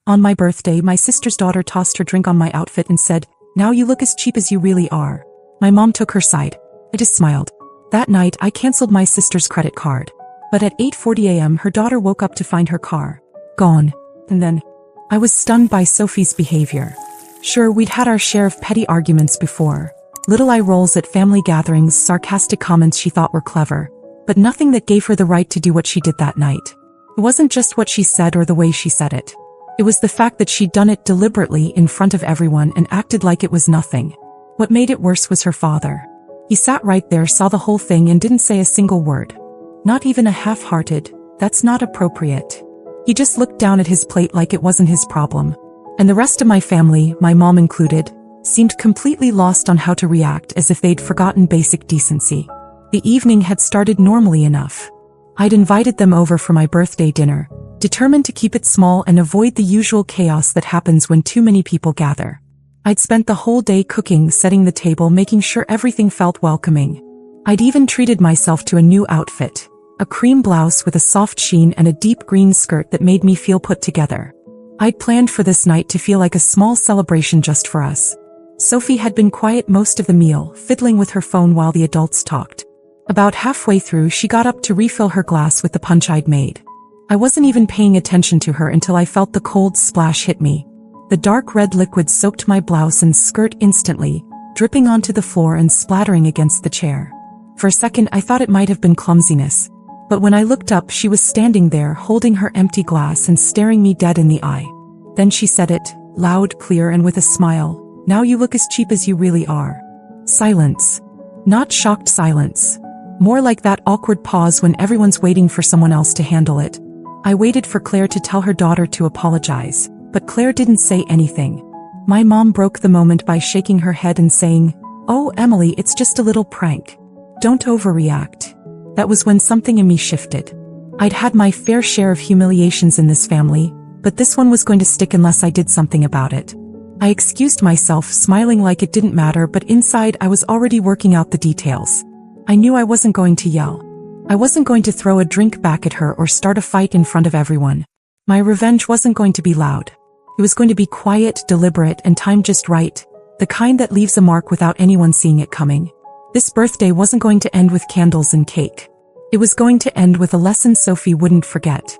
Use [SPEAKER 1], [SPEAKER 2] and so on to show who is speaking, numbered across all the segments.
[SPEAKER 1] On my birthday, my sister's daughter tossed her drink on my outfit and said, "Now you look as cheap as you really are." My mom took her side. I just smiled. That night, I canceled my sister's credit card. But at 8:40 a.m., her daughter woke up to find her car gone. And then, I was stunned by Sophie's behavior. Sure, we'd had our share of petty arguments before. Little eye rolls at family gatherings, sarcastic comments she thought were clever. But nothing that gave her the right to do what she did that night. It wasn't just what she said or the way she said it. It was the fact that she'd done it deliberately in front of everyone and acted like it was nothing. What made it worse was her father. He sat right there, saw the whole thing and didn't say a single word. Not even a half-hearted, "That's not appropriate." He just looked down at his plate like it wasn't his problem. And the rest of my family, my mom included, seemed completely lost on how to react, as if they'd forgotten basic decency. The evening had started normally enough. I'd invited them over for my birthday dinner, determined to keep it small and avoid the usual chaos that happens when too many people gather. I'd spent the whole day cooking, setting the table, making sure everything felt welcoming. I'd even treated myself to a new outfit, a cream blouse with a soft sheen and a deep green skirt that made me feel put together. I'd planned for this night to feel like a small celebration just for us. Sophie had been quiet most of the meal, fiddling with her phone while the adults talked. About halfway through, she got up to refill her glass with the punch I'd made. I wasn't even paying attention to her until I felt the cold splash hit me. The dark red liquid soaked my blouse and skirt instantly, dripping onto the floor and splattering against the chair. For a second, I thought it might have been clumsiness. But when I looked up, she was standing there, holding her empty glass and staring me dead in the eye. Then she said it, loud, clear, and with a smile, "Now you look as cheap as you really are." Silence. Not shocked silence. More like that awkward pause when everyone's waiting for someone else to handle it. I waited for Claire to tell her daughter to apologize, but Claire didn't say anything. My mom broke the moment by shaking her head and saying, "Oh, Emily, it's just a little prank. Don't overreact." That was when something in me shifted. I'd had my fair share of humiliations in this family, but this one was going to stick unless I did something about it. I excused myself, smiling like it didn't matter, but inside I was already working out the details. I knew I wasn't going to yell. I wasn't going to throw a drink back at her or start a fight in front of everyone. My revenge wasn't going to be loud. It was going to be quiet, deliberate, and timed just right, the kind that leaves a mark without anyone seeing it coming. This birthday wasn't going to end with candles and cake. It was going to end with a lesson Sophie wouldn't forget.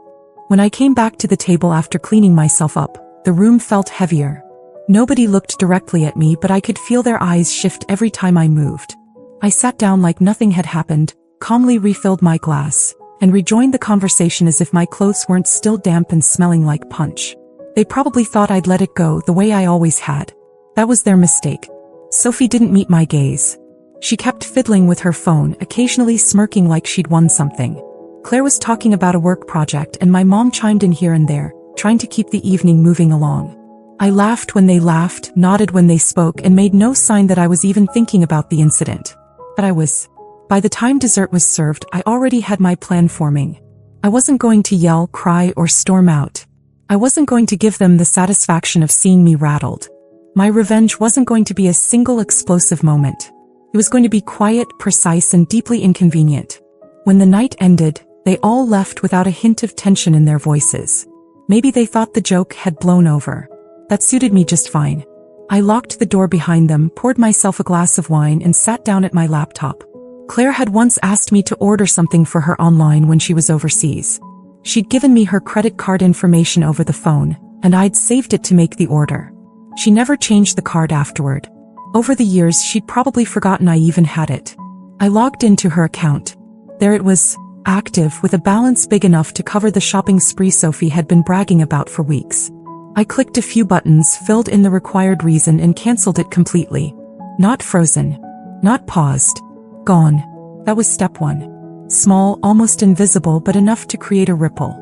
[SPEAKER 1] When I came back to the table after cleaning myself up, the room felt heavier. Nobody looked directly at me, but I could feel their eyes shift every time I moved. I sat down like nothing had happened, calmly refilled my glass, and rejoined the conversation as if my clothes weren't still damp and smelling like punch. They probably thought I'd let it go the way I always had. That was their mistake. Sophie didn't meet my gaze. She kept fiddling with her phone, occasionally smirking like she'd won something. Claire was talking about a work project and my mom chimed in here and there, trying to keep the evening moving along. I laughed when they laughed, nodded when they spoke, and made no sign that I was even thinking about the incident. But I was. By the time dessert was served, I already had my plan forming. I wasn't going to yell, cry, or storm out. I wasn't going to give them the satisfaction of seeing me rattled. My revenge wasn't going to be a single explosive moment. It was going to be quiet, precise, and deeply inconvenient. When the night ended, they all left without a hint of tension in their voices. Maybe they thought the joke had blown over. That suited me just fine. I locked the door behind them, poured myself a glass of wine, and sat down at my laptop. Claire had once asked me to order something for her online when she was overseas. She'd given me her credit card information over the phone, and I'd saved it to make the order. She never changed the card afterward. Over the years, she'd probably forgotten I even had it. I logged into her account. There it was, active, with a balance big enough to cover the shopping spree Sophie had been bragging about for weeks. I clicked a few buttons, filled in the required reason, and canceled it completely. Not frozen. Not paused. Gone. That was step one. Small, almost invisible, but enough to create a ripple.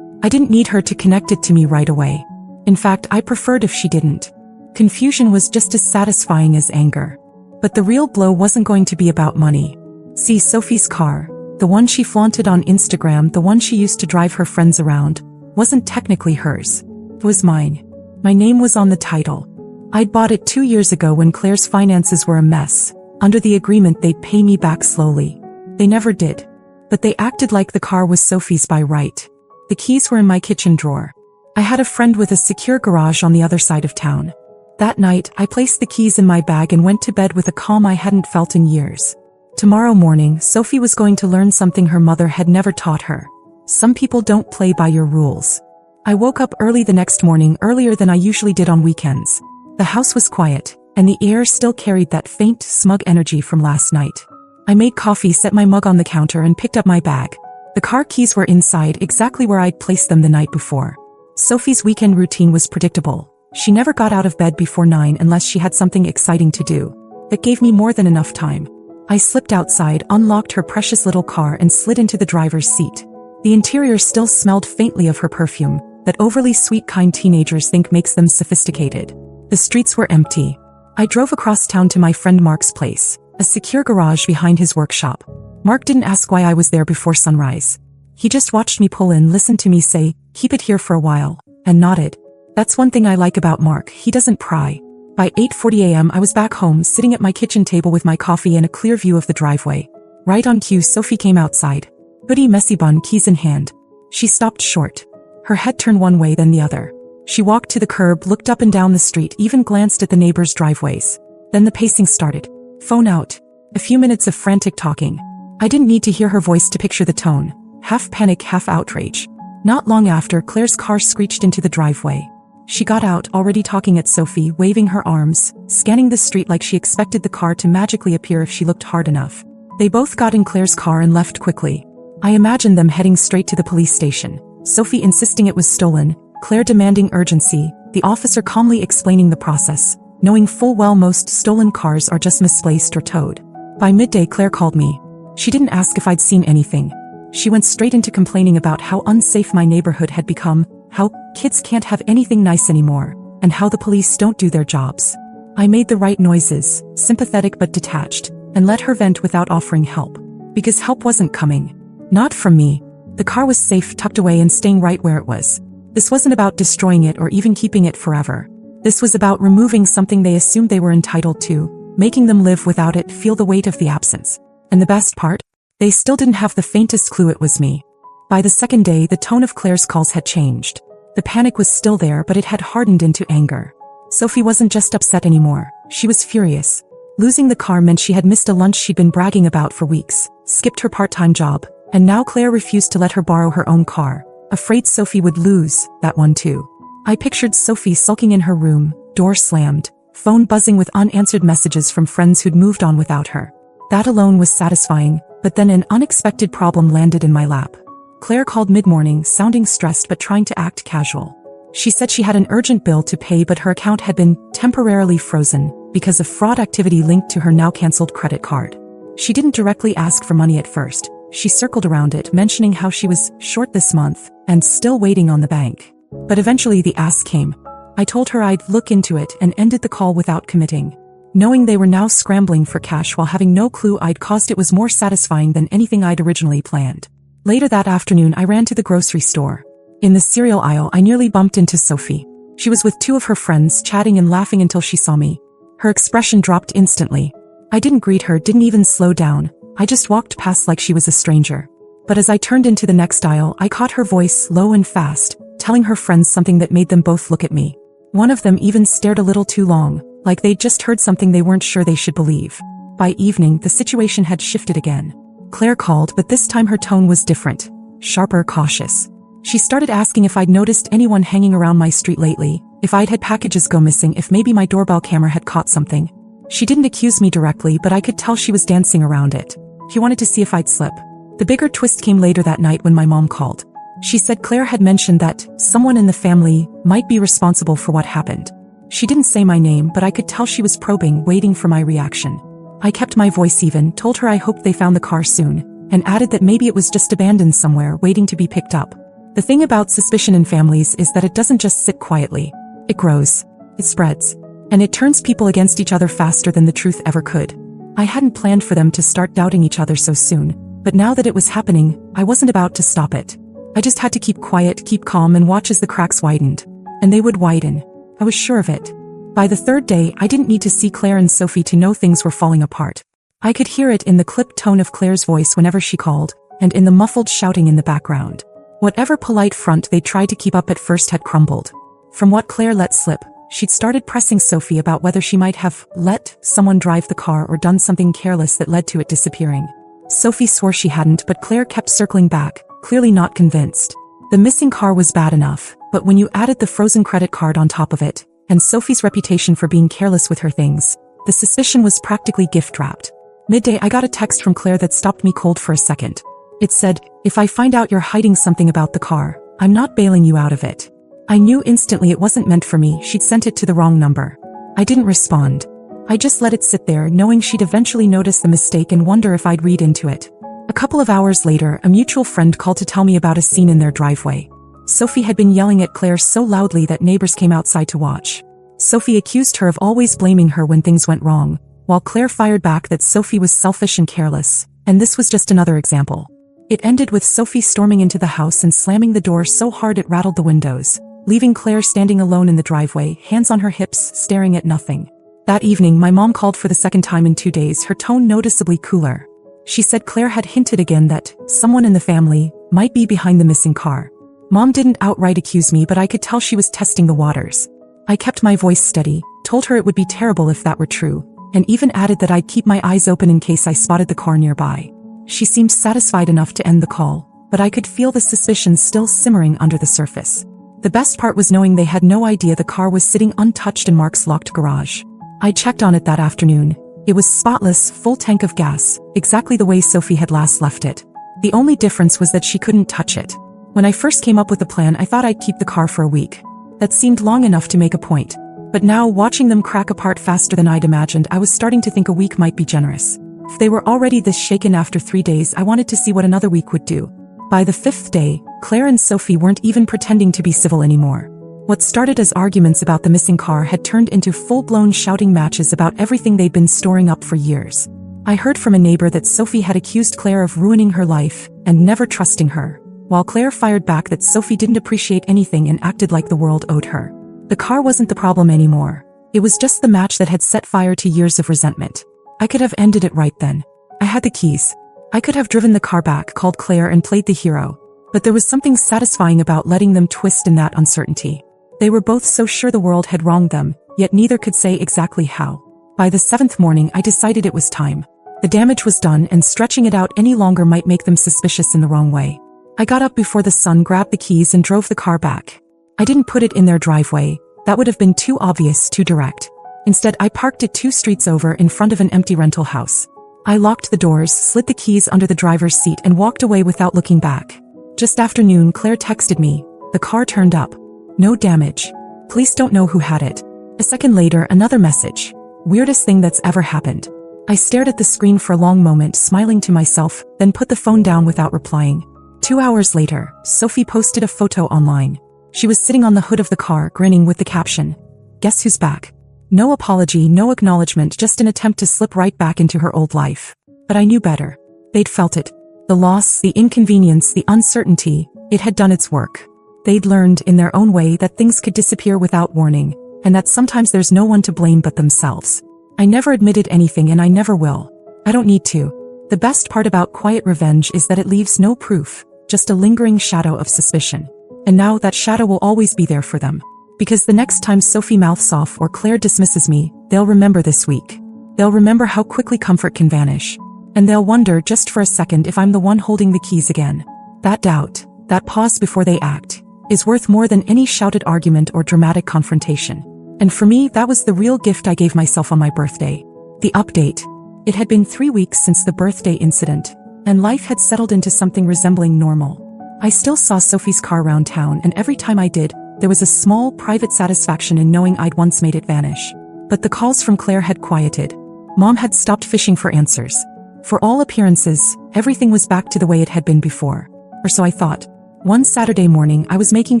[SPEAKER 1] I didn't need her to connect it to me right away. In fact, I preferred if she didn't. Confusion was just as satisfying as anger. But the real blow wasn't going to be about money. See, Sophie's car, the one she flaunted on Instagram, the one she used to drive her friends around, wasn't technically hers. It was mine. My name was on the title. I'd bought it 2 years ago when Claire's finances were a mess. Under the agreement, they'd pay me back slowly. They never did. But they acted like the car was Sophie's by right. The keys were in my kitchen drawer. I had a friend with a secure garage on the other side of town. That night, I placed the keys in my bag and went to bed with a calm I hadn't felt in years. Tomorrow morning, Sophie was going to learn something her mother had never taught her. Some people don't play by your rules. I woke up early the next morning, earlier than I usually did on weekends. The house was quiet, and the air still carried that faint, smug energy from last night. I made coffee, set my mug on the counter, and picked up my bag. The car keys were inside, exactly where I'd placed them the night before. Sophie's weekend routine was predictable. She never got out of bed before 9 unless she had something exciting to do. That gave me more than enough time. I slipped outside, unlocked her precious little car, and slid into the driver's seat. The interior still smelled faintly of her perfume, that overly sweet kind teenagers think makes them sophisticated. The streets were empty. I drove across town to my friend Mark's place, a secure garage behind his workshop. Mark didn't ask why I was there before sunrise. He just watched me pull in, listened to me say, "Keep it here for a while," and nodded. That's one thing I like about Mark, he doesn't pry. By 8:40 a.m. I was back home, sitting at my kitchen table with my coffee and a clear view of the driveway. Right on cue, Sophie came outside. Hoodie, messy bun, keys in hand. She stopped short. Her head turned one way, then the other. She walked to the curb, looked up and down the street, even glanced at the neighbors' driveways. Then the pacing started. Phone out. A few minutes of frantic talking. I didn't need to hear her voice to picture the tone. Half panic, half outrage. Not long after, Claire's car screeched into the driveway. She got out, already talking at Sophie, waving her arms, scanning the street like she expected the car to magically appear if she looked hard enough. They both got in Claire's car and left quickly. I imagined them heading straight to the police station. Sophie insisting it was stolen, Claire demanding urgency, the officer calmly explaining the process, knowing full well most stolen cars are just misplaced or towed. By midday, Claire called me. She didn't ask if I'd seen anything. She went straight into complaining about how unsafe my neighborhood had become, how kids can't have anything nice anymore, and how the police don't do their jobs. I made the right noises, sympathetic but detached, and let her vent without offering help. Because help wasn't coming. Not from me. The car was safe, tucked away and staying right where it was. This wasn't about destroying it or even keeping it forever. This was about removing something they assumed they were entitled to, making them live without it, feel the weight of the absence. And the best part? They still didn't have the faintest clue it was me. By the second day, the tone of Claire's calls had changed. The panic was still there, but it had hardened into anger. Sophie wasn't just upset anymore. She was furious. Losing the car meant she had missed a lunch she'd been bragging about for weeks, skipped her part-time job, and now Claire refused to let her borrow her own car, afraid Sophie would lose that one too. I pictured Sophie sulking in her room, door slammed, phone buzzing with unanswered messages from friends who'd moved on without her. That alone was satisfying, but then an unexpected problem landed in my lap. Claire called mid-morning, sounding stressed but trying to act casual. She said she had an urgent bill to pay, but her account had been temporarily frozen because of fraud activity linked to her now canceled credit card. She didn't directly ask for money at first. She circled around it, mentioning how she was short this month and still waiting on the bank. But eventually the ask came. I told her I'd look into it and ended the call without committing. Knowing they were now scrambling for cash while having no clue I'd caused it was more satisfying than anything I'd originally planned. Later that afternoon, I ran to the grocery store. In the cereal aisle, I nearly bumped into Sophie. She was with two of her friends, chatting and laughing until she saw me. Her expression dropped instantly. I didn't greet her, didn't even slow down. I just walked past like she was a stranger. But as I turned into the next aisle, I caught her voice, low and fast, telling her friends something that made them both look at me. One of them even stared a little too long, like they'd just heard something they weren't sure they should believe. By evening, the situation had shifted again. Claire called, but this time her tone was different. Sharper, cautious. She started asking if I'd noticed anyone hanging around my street lately, if I'd had packages go missing, if maybe my doorbell camera had caught something. She didn't accuse me directly, but I could tell she was dancing around it. She wanted to see if I'd slip. The bigger twist came later that night when my mom called. She said Claire had mentioned that someone in the family might be responsible for what happened. She didn't say my name, but I could tell she was probing, waiting for my reaction. I kept my voice even, told her I hoped they found the car soon, and added that maybe it was just abandoned somewhere, waiting to be picked up. The thing about suspicion in families is that it doesn't just sit quietly. It grows. It spreads. And it turns people against each other faster than the truth ever could. I hadn't planned for them to start doubting each other so soon, but now that it was happening, I wasn't about to stop it. I just had to keep quiet, keep calm, and watch as the cracks widened. And they would widen. I was sure of it. By the third day, I didn't need to see Claire and Sophie to know things were falling apart. I could hear it in the clipped tone of Claire's voice whenever she called, and in the muffled shouting in the background. Whatever polite front they tried to keep up at first had crumbled. From what Claire let slip, she'd started pressing Sophie about whether she might have let someone drive the car or done something careless that led to it disappearing. Sophie swore she hadn't, but Claire kept circling back, clearly not convinced. The missing car was bad enough, but when you added the frozen credit card on top of it, and Sophie's reputation for being careless with her things, the suspicion was practically gift-wrapped. Midday, I got a text from Claire that stopped me cold for a second. It said, "If I find out you're hiding something about the car, I'm not bailing you out of it." I knew instantly it wasn't meant for me. She'd sent it to the wrong number. I didn't respond. I just let it sit there, knowing she'd eventually notice the mistake and wonder if I'd read into it. A couple of hours later, a mutual friend called to tell me about a scene in their driveway. Sophie had been yelling at Claire so loudly that neighbors came outside to watch. Sophie accused her of always blaming her when things went wrong, while Claire fired back that Sophie was selfish and careless, and this was just another example. It ended with Sophie storming into the house and slamming the door so hard it rattled the windows, leaving Claire standing alone in the driveway, hands on her hips, staring at nothing. That evening, my mom called for the second time in 2 days, her tone noticeably cooler. She said Claire had hinted again that someone in the family might be behind the missing car. Mom didn't outright accuse me, but I could tell she was testing the waters. I kept my voice steady, told her it would be terrible if that were true, and even added that I'd keep my eyes open in case I spotted the car nearby. She seemed satisfied enough to end the call, but I could feel the suspicions still simmering under the surface. The best part was knowing they had no idea the car was sitting untouched in Mark's locked garage. I checked on it that afternoon. It was spotless, full tank of gas, exactly the way Sophie had last left it. The only difference was that she couldn't touch it. When I first came up with the plan, I thought I'd keep the car for a week. That seemed long enough to make a point. But now, watching them crack apart faster than I'd imagined, I was starting to think a week might be generous. If they were already this shaken after 3 days, I wanted to see what another week would do. By the 5th day, Claire and Sophie weren't even pretending to be civil anymore. What started as arguments about the missing car had turned into full-blown shouting matches about everything they'd been storing up for years. I heard from a neighbor that Sophie had accused Claire of ruining her life and never trusting her, while Claire fired back that Sophie didn't appreciate anything and acted like the world owed her. The car wasn't the problem anymore. It was just the match that had set fire to years of resentment. I could have ended it right then. I had the keys. I could have driven the car back, called Claire, and played the hero. But there was something satisfying about letting them twist in that uncertainty. They were both so sure the world had wronged them, yet neither could say exactly how. By the 7th morning, I decided it was time. The damage was done, and stretching it out any longer might make them suspicious in the wrong way. I got up before the sun, grabbed the keys, and drove the car back. I didn't put it in their driveway. That would have been too obvious, too direct. Instead, I parked it 2 streets over in front of an empty rental house. I locked the doors, slid the keys under the driver's seat, and walked away without looking back. Just after noon, Claire texted me. The car turned up. No damage. Police don't know who had it. A second later, another message. Weirdest thing that's ever happened. I stared at the screen for a long moment, smiling to myself, then put the phone down without replying. 2 hours later, Sophie posted a photo online. She was sitting on the hood of the car, grinning, with the caption, "Guess who's back?" No apology, no acknowledgement, just an attempt to slip right back into her old life. But I knew better. They'd felt it. The loss, the inconvenience, the uncertainty, it had done its work. They'd learned, in their own way, that things could disappear without warning, and that sometimes there's no one to blame but themselves. I never admitted anything, and I never will. I don't need to. The best part about quiet revenge is that it leaves no proof, just a lingering shadow of suspicion. And now that shadow will always be there for them. Because the next time Sophie mouths off or Claire dismisses me, they'll remember this week. They'll remember how quickly comfort can vanish. And they'll wonder, just for a second, if I'm the one holding the keys again. That doubt, that pause before they act, is worth more than any shouted argument or dramatic confrontation. And for me, that was the real gift I gave myself on my birthday. The update. It had been 3 weeks since the birthday incident, and life had settled into something resembling normal. I still saw Sophie's car around town, and every time I did, there was a small, private satisfaction in knowing I'd once made it vanish. But the calls from Claire had quieted. Mom had stopped fishing for answers. For all appearances, everything was back to the way it had been before. Or so I thought. One Saturday morning, I was making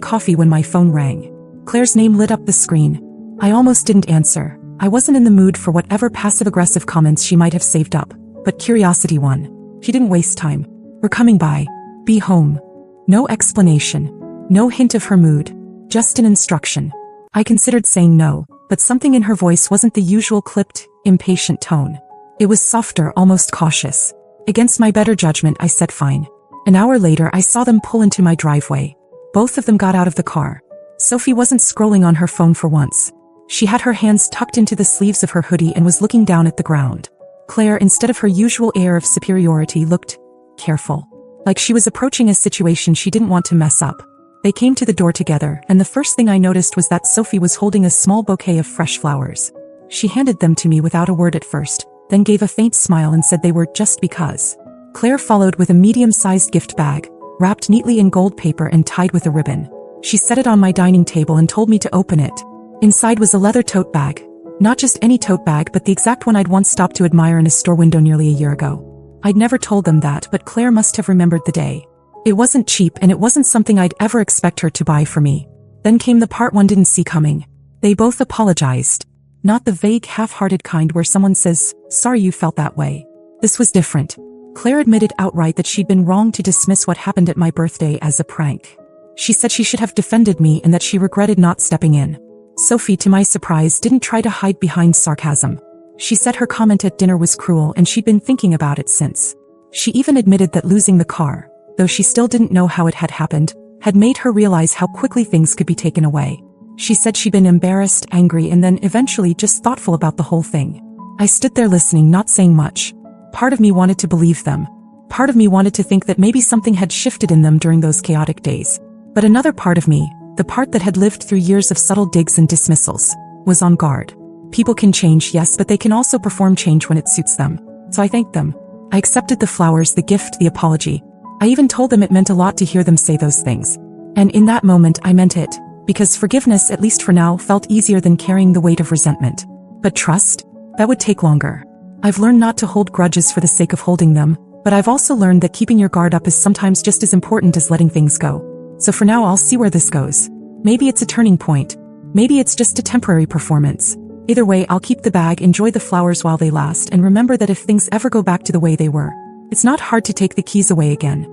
[SPEAKER 1] coffee when my phone rang. Claire's name lit up the screen. I almost didn't answer. I wasn't in the mood for whatever passive-aggressive comments she might have saved up, but curiosity won. She didn't waste time. "We're coming by. Be home." No explanation. No hint of her mood. Just an instruction. I considered saying no, but something in her voice wasn't the usual clipped, impatient tone. It was softer, almost cautious. Against my better judgment, I said fine. An hour later, I saw them pull into my driveway. Both of them got out of the car. Sophie wasn't scrolling on her phone for once. She had her hands tucked into the sleeves of her hoodie and was looking down at the ground. Claire, instead of her usual air of superiority, looked careful, like she was approaching a situation she didn't want to mess up. They came to the door together, and the first thing I noticed was that Sophie was holding a small bouquet of fresh flowers. She handed them to me without a word at first, then gave a faint smile and said they were just because. Claire followed with a medium-sized gift bag, wrapped neatly in gold paper and tied with a ribbon. She set it on my dining table and told me to open it. Inside was a leather tote bag. Not just any tote bag, but the exact one I'd once stopped to admire in a store window nearly a year ago. I'd never told them that, but Claire must have remembered the day. It wasn't cheap, and it wasn't something I'd ever expect her to buy for me. Then came the part one didn't see coming. They both apologized. Not the vague, half-hearted kind where someone says, "Sorry you felt that way." This was different. Claire admitted outright that she'd been wrong to dismiss what happened at my birthday as a prank. She said she should have defended me and that she regretted not stepping in. Sophie, to my surprise, didn't try to hide behind sarcasm. She said her comment at dinner was cruel and she'd been thinking about it since. She even admitted that losing the car, though she still didn't know how it had happened, had made her realize how quickly things could be taken away. She said she'd been embarrassed, angry, and then eventually just thoughtful about the whole thing. I stood there listening, not saying much. Part of me wanted to believe them. Part of me wanted to think that maybe something had shifted in them during those chaotic days. But another part of me, the part that had lived through years of subtle digs and dismissals, was on guard. People can change, yes, but they can also perform change when it suits them. So I thanked them. I accepted the flowers, the gift, the apology. I even told them it meant a lot to hear them say those things. And in that moment, I meant it. Because forgiveness, at least for now, felt easier than carrying the weight of resentment. But trust? That would take longer. I've learned not to hold grudges for the sake of holding them, but I've also learned that keeping your guard up is sometimes just as important as letting things go. So for now, I'll see where this goes. Maybe it's a turning point. Maybe it's just a temporary performance. Either way, I'll keep the bag, enjoy the flowers while they last, and remember that if things ever go back to the way they were, it's not hard to take the keys away again.